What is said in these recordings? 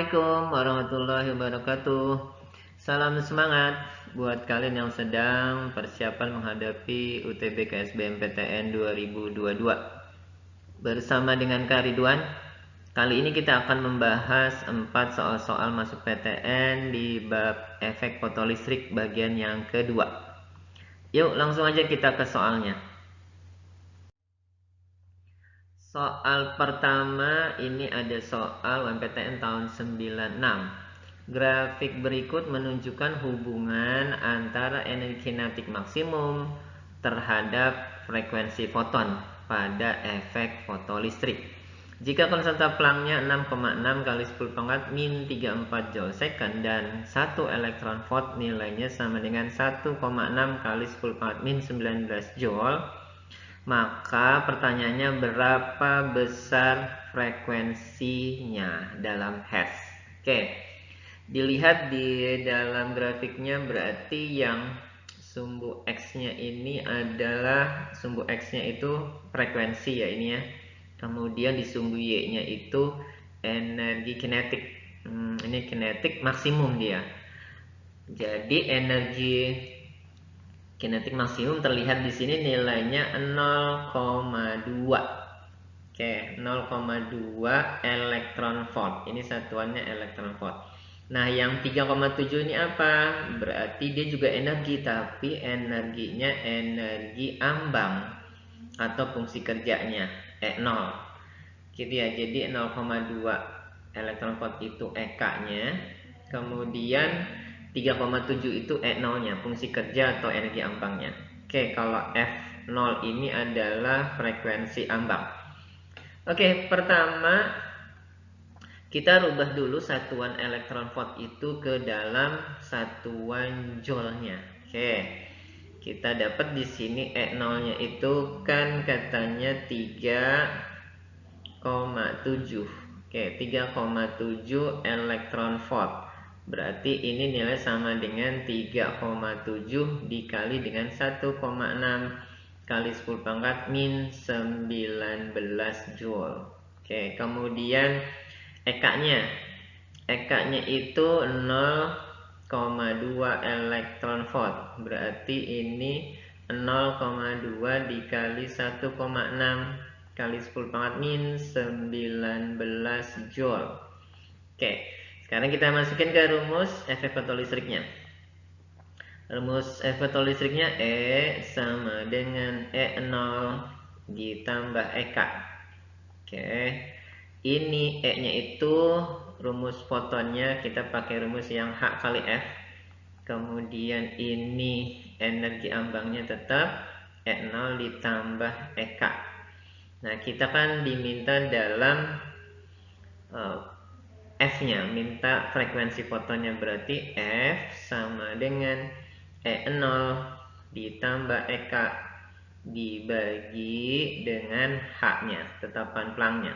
Assalamualaikum warahmatullahi wabarakatuh. Salam semangat buat kalian yang sedang persiapan menghadapi UTB KSBMPTN 2022. Bersama dengan Kak Ridwan, kali ini kita akan membahas 4 soal-soal masuk PTN di bab efek fotolistrik bagian yang kedua. Yuk langsung aja kita ke soalnya. Soal pertama ini ada soal UMPTN tahun 96. Grafik berikut menunjukkan hubungan antara energi kinetik maksimum terhadap frekuensi foton pada efek fotolistrik. Jika konstanta Plancknya 6,6 kali 10 pangkat min 34 joule second dan 1 elektron volt nilainya sama dengan 1,6 kali 10 pangkat min 19 joule, maka pertanyaannya berapa besar frekuensinya dalam hertz. Oke, dilihat di dalam grafiknya berarti yang sumbu X-nya ini adalah sumbu X-nya itu frekuensi ya ini ya. Kemudian di sumbu Y-nya itu energi kinetik. Ini kinetik maksimum dia. Jadi energi kinetik maksimum terlihat di sini nilainya 0,2. Oke, 0,2 elektron volt. Ini satuannya elektron volt. Nah, yang 3,7 ini apa? Berarti dia juga energi, tapi energinya energi ambang atau fungsi kerjanya E0. Gitu ya. Jadi 0,2 elektron volt itu EK-nya. Kemudian 3,7 itu E0-nya, fungsi kerja atau energi ambangnya. Oke, kalau F0 ini adalah frekuensi ambang. Oke, pertama kita rubah dulu satuan elektron volt itu ke dalam satuan joule-nya. Oke. Kita dapat di sini E0-nya itu kan katanya 3,7. Oke, 3,7 elektron volt. Berarti ini nilai sama dengan 3,7 dikali dengan 1,6 kali 10 pangkat min 19 joule. Oke, kemudian EK-nya. EK-nya itu 0,2 elektron volt. Berarti ini 0,2 dikali 1,6 kali 10 pangkat min 19 joule. Oke. Sekarang kita masukin ke rumus efek fotolistriknya. Rumus efek fotolistriknya E sama dengan E0 ditambah EK. Oke. Ini E-nya itu rumus fotonnya kita pakai rumus yang H kali F. Kemudian ini energi ambangnya tetap E0 ditambah EK. Nah, kita kan diminta dalam F-nya, minta frekuensi fotonnya, berarti F sama dengan E0 ditambah EK dibagi dengan H-nya, tetapan Plancknya.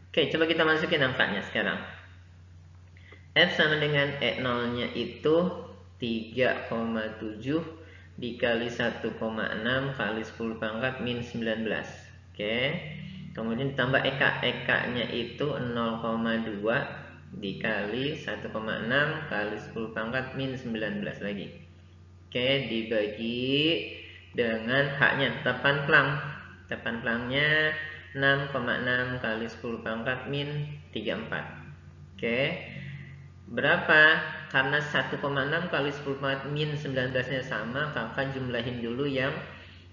Oke, coba kita masukin angkanya sekarang. F sama dengan E0-nya itu 3,7 dikali 1,6 kali 10 pangkat min 19. Oke. Kemudian ditambah EK. EK-nya itu 0,2 dikali 1,6 kali 10 pangkat min 19 lagi. Oke, dibagi dengan H-nya, tetapan Planck. Tetapan Planck-nya 6,6 kali 10 pangkat min 34. Oke. Berapa? Karena 1,6 kali 10 pangkat min 19-nya sama, kakak jumlahin dulu yang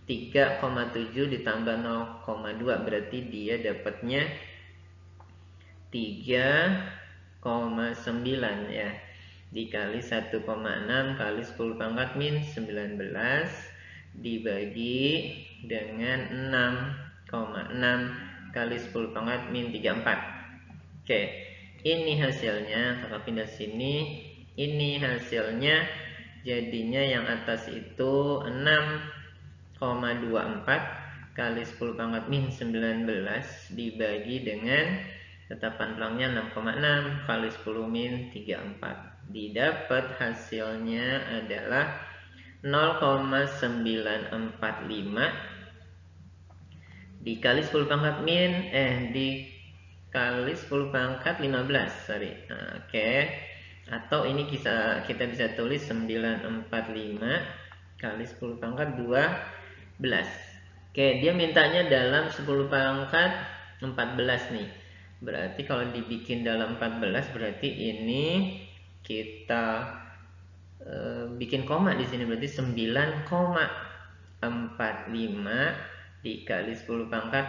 3,7 ditambah 0,2, berarti dia dapatnya 3,9 ya, dikali 1,6 kali 10 pangkat min 19 dibagi dengan 6,6 kali 10 pangkat min 34. Oke, ini hasilnya, kakak pindah sini. Ini hasilnya jadinya yang atas itu 6,24 kali 10 pangkat min 19 dibagi dengan tetapan Plancknya 6,6 kali 10 min 34. Didapat hasilnya adalah 0,945 dikali 10 pangkat min dikali kali 10 pangkat 15, sorry. Nah, oke. Atau ini kita bisa tulis 945 kali 10 pangkat 12. Oke, dia mintanya dalam 10 pangkat 14 nih. Berarti kalau dibikin dalam 14 berarti ini kita bikin koma di sini, berarti 9,45 dikali 10 pangkat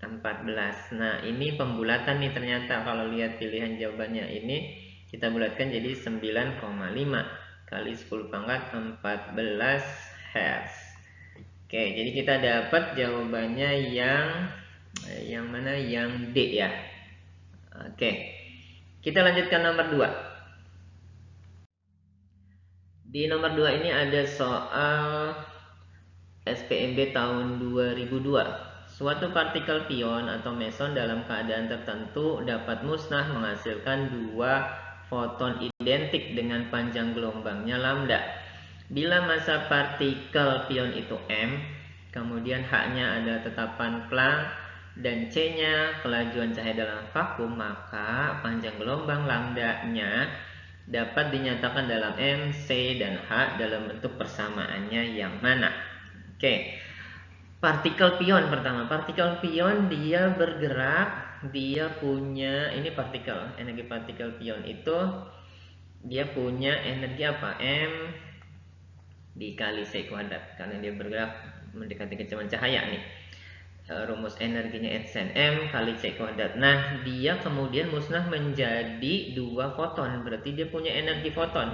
14. Nah, ini pembulatan nih ternyata. Kalau lihat pilihan jawabannya ini kita bulatkan jadi 9,5 kali 10 pangkat 14 Hz. Oke, jadi kita dapat jawabannya yang mana? Yang D ya. Oke. Kita lanjutkan nomor 2. Di nomor 2 ini ada soal SPMB tahun 2002. Suatu partikel pion atau meson dalam keadaan tertentu dapat musnah menghasilkan 2 foton identik dengan panjang gelombangnya lambda. Bila massa partikel pion itu M, kemudian H-nya ada tetapan Planck dan C-nya kelajuan cahaya dalam vakum, maka panjang gelombang lambda-nya dapat dinyatakan dalam M, C, dan H dalam bentuk persamaannya yang mana? Oke, partikel pion pertama. Partikel pion dia bergerak, dia punya, ini partikel, energi partikel pion itu dia punya energi apa? M dikali C kuadrat, karena dia bergerak mendekati kecepatan cahaya nih. Rumus energinya Einstein M kali C kuadrat. Nah, dia kemudian musnah menjadi 2 foton. Berarti dia punya energi foton.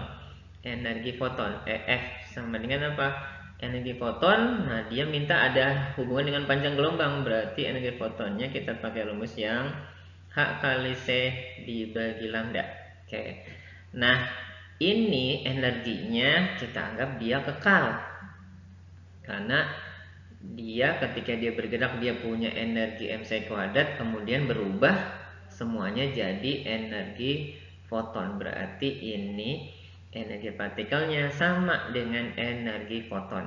Energi foton EF sama dengan apa? Energi foton. Nah, dia minta ada hubungan dengan panjang gelombang. Berarti energi fotonnya kita pakai rumus yang H kali C dibagi lambda. Oke. Nah, ini energinya kita anggap dia kekal. Karena dia ketika dia bergerak dia punya energi MC kuadrat, kemudian berubah semuanya jadi energi foton. Berarti ini energi partikelnya sama dengan energi foton.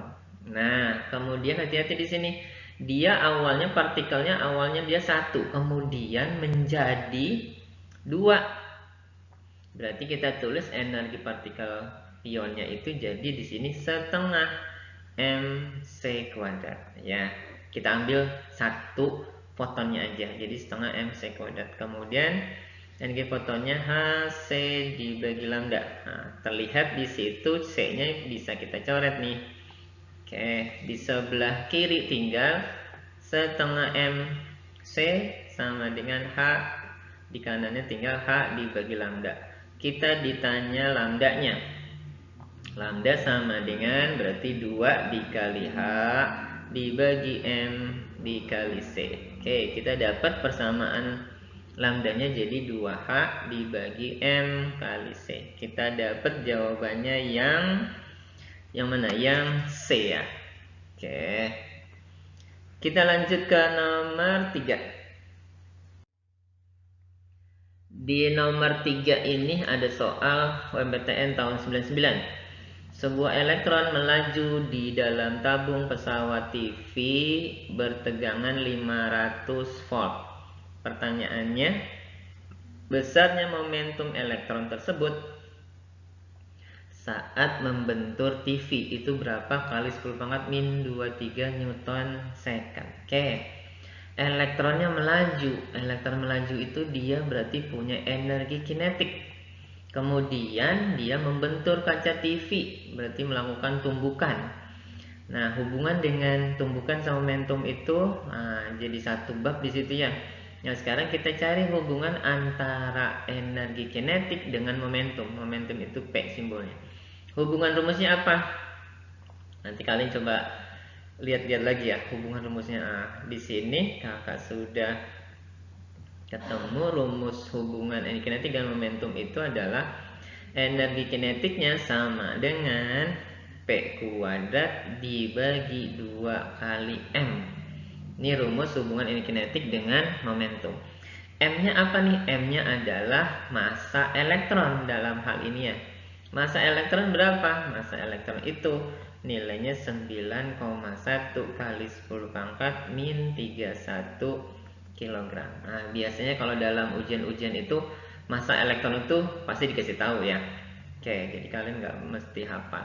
Nah, kemudian hati-hati di sini. Dia awalnya partikelnya dia 1, kemudian menjadi 2. Berarti kita tulis energi partikel pionnya itu jadi di sini setengah MC kuadrat ya. Kita ambil 1 fotonnya aja, jadi setengah MC kuadrat. Kemudian energi fotonnya HC dibagi lambda. Nah, terlihat di situ C-nya bisa kita coret nih. Oke, di sebelah kiri tinggal setengah MC sama dengan H, di kanannya tinggal H dibagi lambda. Kita ditanya lambdanya. Lambda sama dengan berarti 2 dikali H dibagi M dikali C. Oke, kita dapat persamaan lambdanya jadi 2H dibagi M kali C. Kita dapat jawabannya yang mana? Yang C ya. Oke. Kita lanjut ke nomor 3. Di nomor 3 ini ada soal UMPTN tahun 99. Sebuah elektron melaju di dalam tabung pesawat TV bertegangan 500 volt. Pertanyaannya, besarnya momentum elektron tersebut saat membentur TV itu berapa kali 10 pangkat min 23 Newton second. Oke. Elektronnya melaju. Elektron melaju itu dia berarti punya energi kinetik. Kemudian dia membentur kaca TV, berarti melakukan tumbukan. Nah, hubungan dengan tumbukan sama momentum itu jadi satu bab di situ ya. Nah, sekarang kita cari hubungan antara energi kinetik dengan momentum. Momentum itu P simbolnya. Hubungan rumusnya apa? Nanti kalian coba lihat-lihat lagi ya hubungan rumusnya. Di sini kakak sudah ketemu rumus hubungan energi kinetik dan momentum itu adalah energi kinetiknya sama dengan P kuadrat dibagi 2 kali M. Ini rumus hubungan energi kinetik dengan momentum. M-nya apa nih? M-nya adalah massa elektron dalam hal ini ya. Massa elektron berapa? Massa elektron itu nilainya 9,1 kali 10 pangkat min 31 kilogram. Nah, biasanya kalau dalam ujian-ujian itu massa elektron itu pasti dikasih tahu ya. Oke, jadi kalian nggak mesti hafal.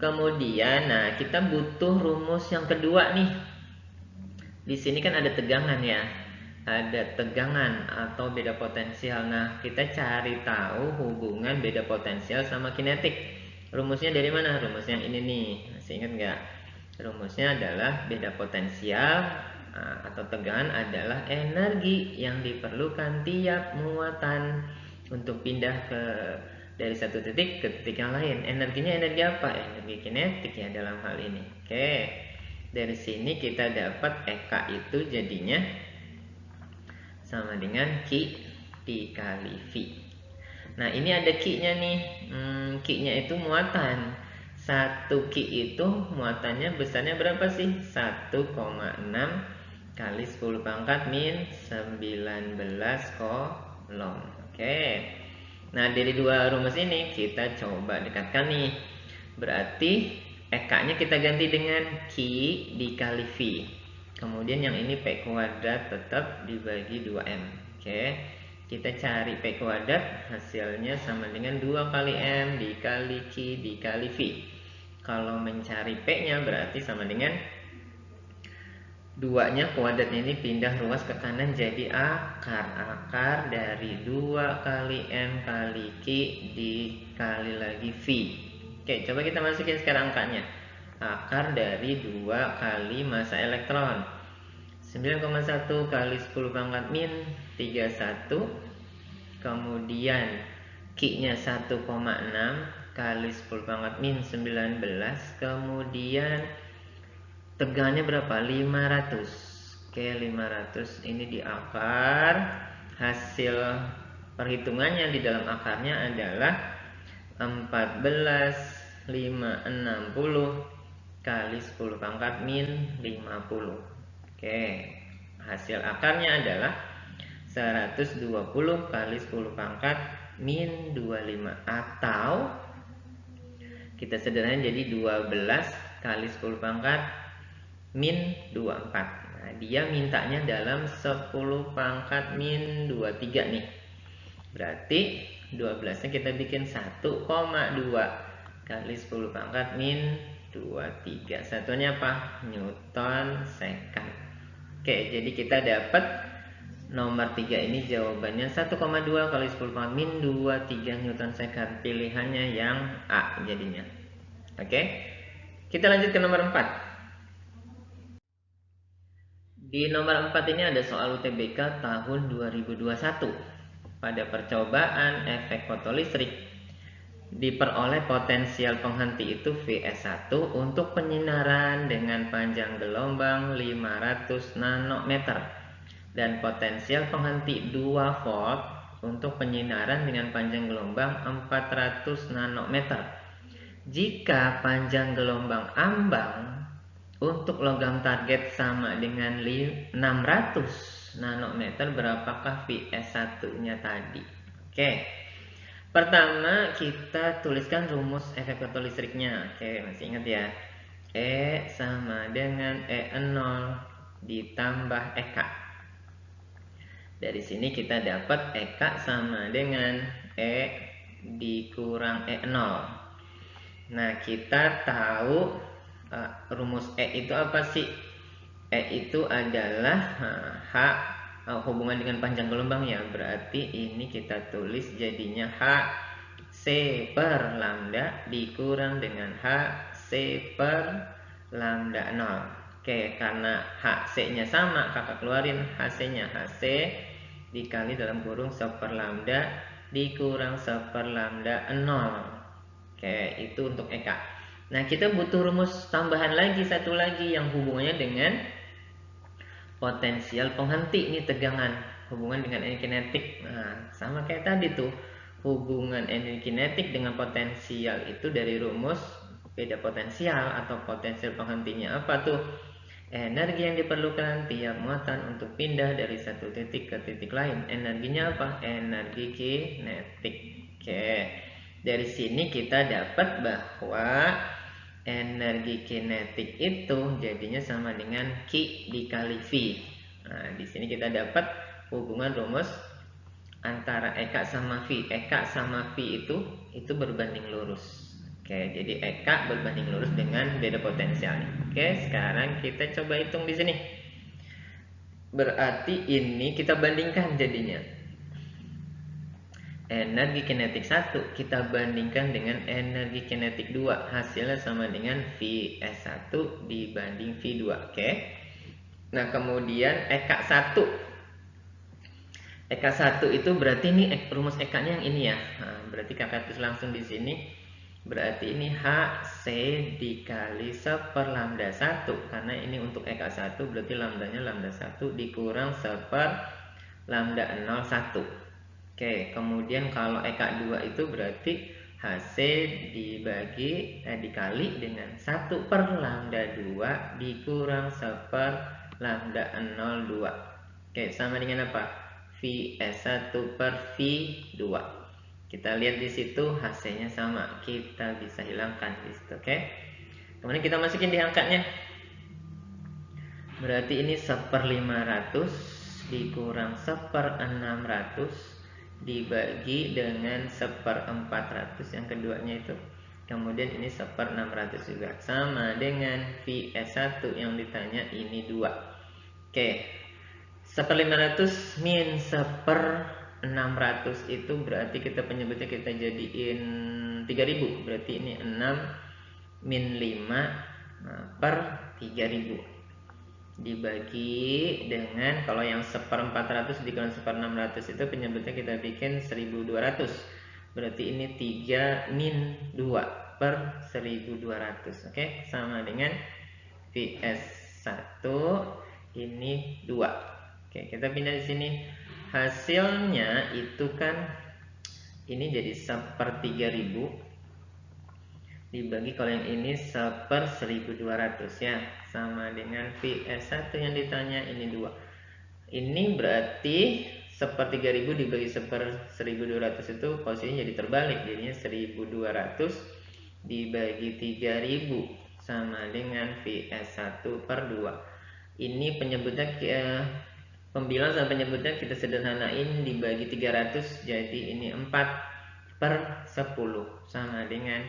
Kemudian, nah kita butuh rumus yang kedua nih. Di sini kan ada tegangan ya, ada tegangan atau beda potensial. Nah, kita cari tahu hubungan beda potensial sama kinetik. Rumusnya dari mana? Rumus yang ini nih, masih ingat nggak? Rumusnya adalah beda potensial atau tegangan adalah energi yang diperlukan tiap muatan untuk pindah dari satu titik ke titik yang lain. Energinya energi apa? Energi kinetik ya dalam hal ini. Oke. Dari sini kita dapat EK itu jadinya sama dengan Q dikali V. Nah, ini ada Q-nya nih. Q-nya itu muatan. 1 Q itu muatannya besarnya berapa sih? 1,6 kali 10 pangkat min 19 kolom. Oke. Nah, dari dua rumus ini kita coba dekatkan nih. Berarti EK-nya kita ganti dengan Q dikali V. Kemudian yang ini P kuadrat tetap dibagi 2M. Oke. Kita cari P kuadrat, hasilnya sama dengan 2 kali M dikali Q dikali V. Kalau mencari P-nya berarti sama dengan 2-nya kuadratnya ini pindah ruas ke kanan jadi akar. Akar dari 2 kali M kali Q dikali lagi V. Oke, coba kita masukin sekarang angkanya. Akar dari 2 kali massa elektron. 9,1 kali 10 pangkat min 31. Kemudian Q-nya 1,6 kali 10 pangkat min 19. Kemudian tegangannya berapa? 500. Oke, 500 ini di akar. Hasil perhitungannya di dalam akarnya adalah 14,560 kali 10 pangkat min 50. Oke, hasil akarnya adalah 120 kali 10 pangkat min 25, atau kita sederhanain jadi 12 kali 10 pangkat min 24. Nah, dia mintanya dalam 10 pangkat min 23 nih. Berarti 12 nya kita bikin 1,2 kali 10 pangkat min 23. Satunya apa? Newton second. Oke, jadi kita dapat nomor 3 ini jawabannya 1,2 kali 10 pangkat min 23 Newton second. Pilihannya yang A jadinya. Oke. Kita lanjut ke nomor 4. Di nomor 4 ini ada soal UTBK tahun 2021. Pada percobaan efek fotolistrik diperoleh potensial penghenti itu Vs1 untuk penyinaran dengan panjang gelombang 500 nanometer dan potensial penghenti 2 volt untuk penyinaran dengan panjang gelombang 400 nanometer. Jika panjang gelombang ambang untuk logam target sama dengan 600 nanometer, berapakah Vs1-nya tadi? Oke. Pertama kita tuliskan rumus efek fotolistriknya. Oke, masih ingat ya? E sama dengan E0 ditambah EK. Dari sini kita dapat EK sama dengan E dikurang E0. Nah, kita tahu rumus E itu apa sih? E itu adalah H hubungan dengan panjang gelombang ya. Berarti ini kita tulis jadinya H C per lambda dikurang dengan H C per lambda 0. Oke, karena HC nya sama, kakak keluarin HC nya HC dikali dalam kurung 1 per lambda dikurang 1 per lambda 0. Oke, itu untuk EK. Nah, kita butuh rumus tambahan lagi, satu lagi yang hubungannya dengan potensial penghenti. Ini tegangan, hubungan dengan energi kinetik. Nah, sama kayak tadi tuh, hubungan energi kinetik dengan potensial itu dari rumus beda potensial atau potensial penghentinya apa tuh? Energi yang diperlukan tiap muatan untuk pindah dari satu titik ke titik lain. Energinya apa? Energi kinetik. Oke. Dari sini kita dapat bahwa energi kinetik itu jadinya sama dengan Q dikali V. Nah, di sini kita dapat hubungan rumus antara Eka sama V. Eka sama V itu berbanding lurus. Oke, jadi Eka berbanding lurus dengan beda potensial nih. Oke, sekarang kita coba hitung di sini. Berarti ini kita bandingkan jadinya. Energi kinetik 1 kita bandingkan dengan energi kinetik 2. Hasilnya sama dengan Vs1 dibanding V2. Oke. Nah, kemudian Eka 1. Eka 1 itu berarti ini rumus Eka-nya yang ini ya. Nah, berarti kakak tulis langsung di sini. Berarti ini HC dikali 1 per lambda 1. Karena ini untuk Eka 1 berarti lambdanya lambda 1 dikurang 1 per lambda 01. Oke, kemudian kalau Eka 2 itu berarti HC dikali dengan 1 per lambda 2 dikurang 1 per lambda 02. Oke, sama dengan apa? Vs1 per V2. Kita lihat di situ HC-nya sama. Kita bisa hilangkan di situ, oke? Kemudian kita masukin di angkanya. Berarti ini 1 per 500 dikurang 1 per 600 dibagi dengan 1 per 400 yang keduanya itu. Kemudian ini 1 per 600 juga. Sama dengan Vs1 yang ditanya ini 2. Oke. 1 per 500 min 1 per 600 itu berarti kita penyebutnya kita jadiin 3000. Berarti ini 6 min 5 per 3000 dibagi dengan, kalau yang 1 per 400 dikurang 1 per 600 itu penyebutnya kita bikin 1200. Berarti ini 3 min 2 per 1200. Oke, sama dengan Vs1 ini 2. Oke, kita pindah di sini. Hasilnya itu kan ini jadi 1 per 3000 dibagi, kalau yang ini 1 per 1200 ya, sama dengan Vs1 yang ditanya ini 2. Ini berarti 1 per 3000 dibagi 1 per 1200 itu posisinya jadi terbalik, jadinya 1200 dibagi 3000 sama dengan Vs1 per 2. Ini penyebutnya pembilang sama penyebutnya kita sederhanain, dibagi 300 jadi ini 4 per 10 sama dengan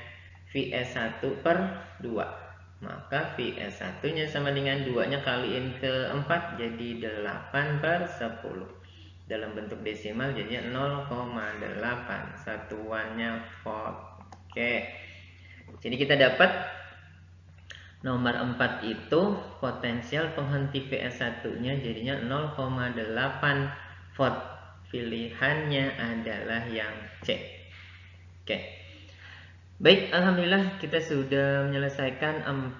Vs1 per 2. Maka Vs1 nya sama dengan 2 nya kaliin ke 4 jadi 8 per 10. Dalam bentuk desimal jadinya 0,8. Satuannya volt. Oke. Jadi kita dapat nomor 4 itu potensial penghenti Vs1 nya jadinya 0,8 volt. Pilihannya adalah yang C. Oke. Baik, alhamdulillah kita sudah menyelesaikan 4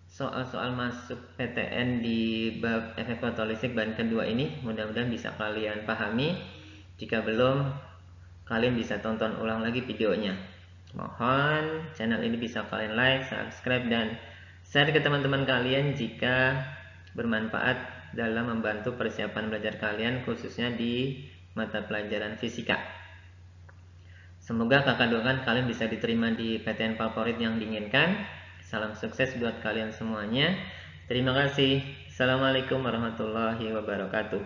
soal-soal masuk PTN di bab efek fotolitik bahan kedua ini. Mudah-mudahan bisa kalian pahami. Jika belum, kalian bisa tonton ulang lagi videonya. Mohon channel ini bisa kalian like, subscribe, dan share ke teman-teman kalian jika bermanfaat dalam membantu persiapan belajar kalian, khususnya di mata pelajaran fisika. Semoga kakak doakan kalian bisa diterima di PTN favorit yang diinginkan. Salam sukses buat kalian semuanya. Terima kasih. Assalamualaikum warahmatullahi wabarakatuh.